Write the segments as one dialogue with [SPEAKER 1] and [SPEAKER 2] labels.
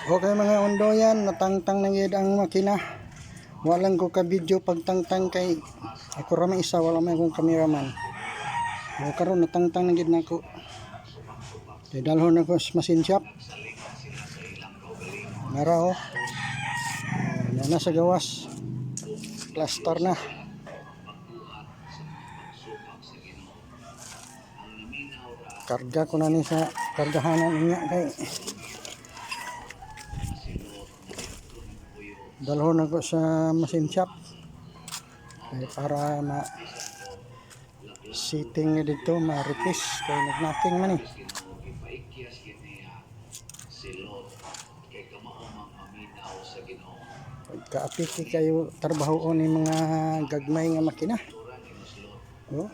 [SPEAKER 1] Okay mga undoyan, natangtang na yun ang makina. Walang ko ka video pagtangtang kay ako ramay isa, wala may akong kameraman. O karon natangtang na yun ako. Kaya dalhon ako sa machine shop. Nara o. Nasa gawas. Cluster na. Karga ko na ni sa kargahanan niya kay dalhon ako sa machine shop ay para ma sitting na dito ma-replace kaya nag-knocking man eh. Pagka-apiki kayo trabaho ni mga gagmay nga makina. Oh.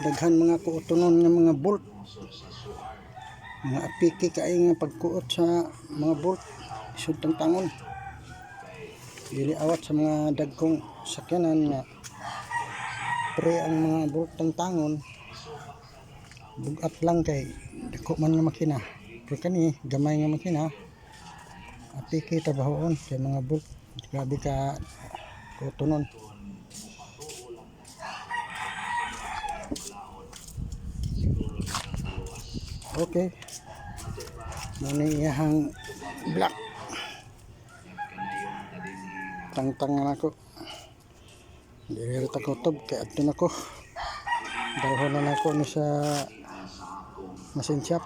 [SPEAKER 1] Daghan mga kuotonon nga mga bolt. Mga apiki kayo nga pagkuot sa mga bolt isud tangon. Dili awat sa mga dagkong sakyanan nga pre ang mga bolt tangon bugat lang kay dako man nga makina. Pero kani gamay nga makina apiki trabahoon kay mga bolt grabe ka kuotonon. Okay. Muna iyahang black. Tangtang na ako. Dili ta kutob kay adto nako. Dalhon na ako ni sa machine shop.